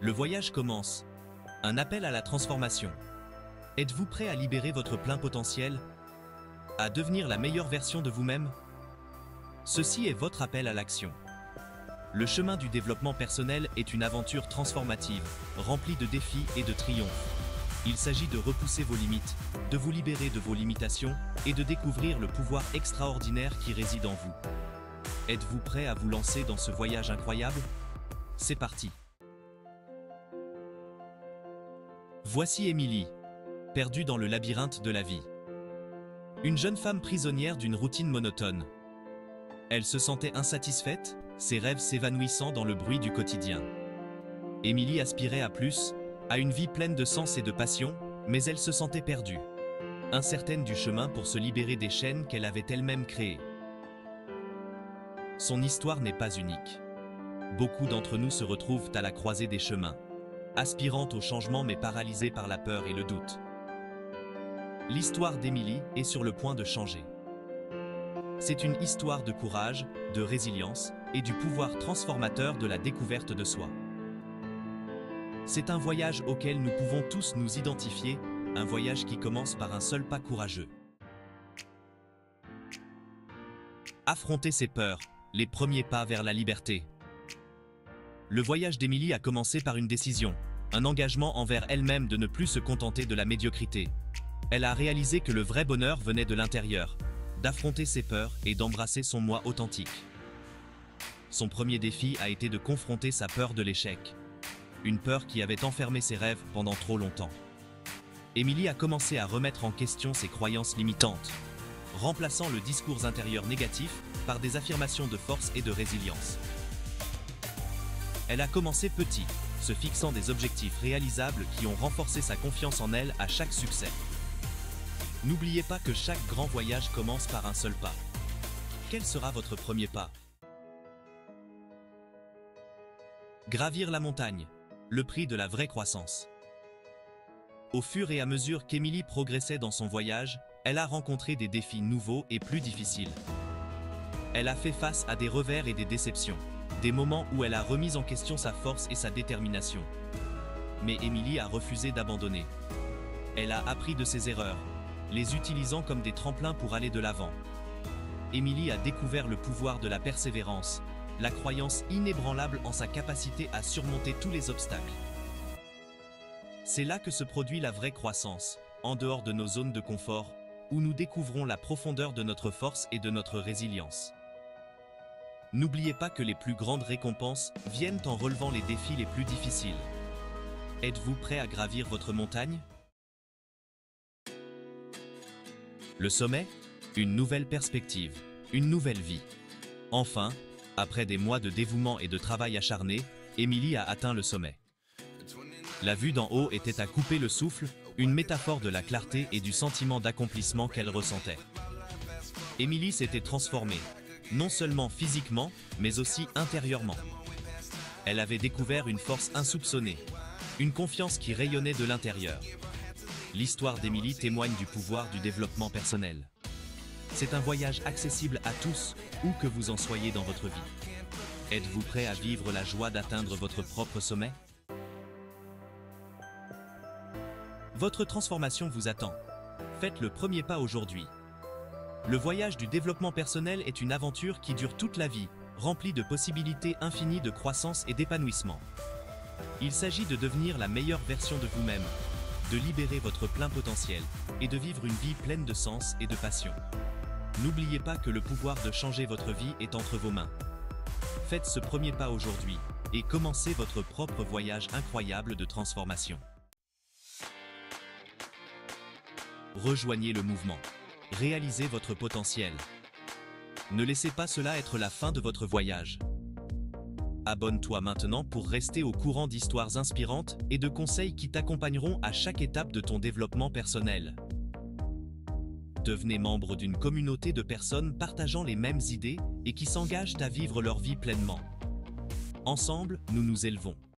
Le voyage commence. Un appel à la transformation. Êtes-vous prêt à libérer votre plein potentiel? À devenir la meilleure version de vous-même? Ceci est votre appel à l'action. Le chemin du développement personnel est une aventure transformative, remplie de défis et de triomphes. Il s'agit de repousser vos limites, de vous libérer de vos limitations et de découvrir le pouvoir extraordinaire qui réside en vous. Êtes-vous prêt à vous lancer dans ce voyage incroyable? C'est parti! Voici Émilie, perdue dans le labyrinthe de la vie. Une jeune femme prisonnière d'une routine monotone. Elle se sentait insatisfaite, ses rêves s'évanouissant dans le bruit du quotidien. Émilie aspirait à plus, à une vie pleine de sens et de passion, mais elle se sentait perdue, incertaine du chemin pour se libérer des chaînes qu'elle avait elle-même créées. Son histoire n'est pas unique. Beaucoup d'entre nous se retrouvent à la croisée des chemins, aspirant au changement mais paralysés par la peur et le doute. L'histoire d'Émilie est sur le point de changer. C'est une histoire de courage, de résilience et du pouvoir transformateur de la découverte de soi. C'est un voyage auquel nous pouvons tous nous identifier, un voyage qui commence par un seul pas courageux. Affronter ses peurs, les premiers pas vers la liberté. Le voyage d'Émilie a commencé par une décision, un engagement envers elle-même de ne plus se contenter de la médiocrité. Elle a réalisé que le vrai bonheur venait de l'intérieur, d'affronter ses peurs et d'embrasser son moi authentique. Son premier défi a été de confronter sa peur de l'échec. Une peur qui avait enfermé ses rêves pendant trop longtemps. Émilie a commencé à remettre en question ses croyances limitantes, remplaçant le discours intérieur négatif par des affirmations de force et de résilience. Elle a commencé petit, se fixant des objectifs réalisables qui ont renforcé sa confiance en elle à chaque succès. N'oubliez pas que chaque grand voyage commence par un seul pas. Quel sera votre premier pas? Gravir la montagne, le prix de la vraie croissance. Au fur et à mesure qu'Émilie progressait dans son voyage, elle a rencontré des défis nouveaux et plus difficiles. Elle a fait face à des revers et des déceptions, des moments où elle a remis en question sa force et sa détermination. Mais Émilie a refusé d'abandonner. Elle a appris de ses erreurs, les utilisant comme des tremplins pour aller de l'avant. Émilie a découvert le pouvoir de la persévérance, la croyance inébranlable en sa capacité à surmonter tous les obstacles. C'est là que se produit la vraie croissance, en dehors de nos zones de confort, où nous découvrons la profondeur de notre force et de notre résilience. N'oubliez pas que les plus grandes récompenses viennent en relevant les défis les plus difficiles. Êtes-vous prêt à gravir votre montagne? Le sommet? Une nouvelle perspective, une nouvelle vie. Enfin, après des mois de dévouement et de travail acharné, Émilie a atteint le sommet. La vue d'en haut était à couper le souffle, une métaphore de la clarté et du sentiment d'accomplissement qu'elle ressentait. Émilie s'était transformée, non seulement physiquement, mais aussi intérieurement. Elle avait découvert une force insoupçonnée, une confiance qui rayonnait de l'intérieur. L'histoire d'Émilie témoigne du pouvoir du développement personnel. C'est un voyage accessible à tous, où que vous en soyez dans votre vie. Êtes-vous prêt à vivre la joie d'atteindre votre propre sommet? Votre transformation vous attend. Faites le premier pas aujourd'hui. Le voyage du développement personnel est une aventure qui dure toute la vie, remplie de possibilités infinies de croissance et d'épanouissement. Il s'agit de devenir la meilleure version de vous-même, de libérer votre plein potentiel et de vivre une vie pleine de sens et de passion. N'oubliez pas que le pouvoir de changer votre vie est entre vos mains. Faites ce premier pas aujourd'hui et commencez votre propre voyage incroyable de transformation. Rejoignez le mouvement. Réalisez votre potentiel. Ne laissez pas cela être la fin de votre voyage. Abonne-toi maintenant pour rester au courant d'histoires inspirantes et de conseils qui t'accompagneront à chaque étape de ton développement personnel. Devenez membre d'une communauté de personnes partageant les mêmes idées et qui s'engagent à vivre leur vie pleinement. Ensemble, nous nous élevons.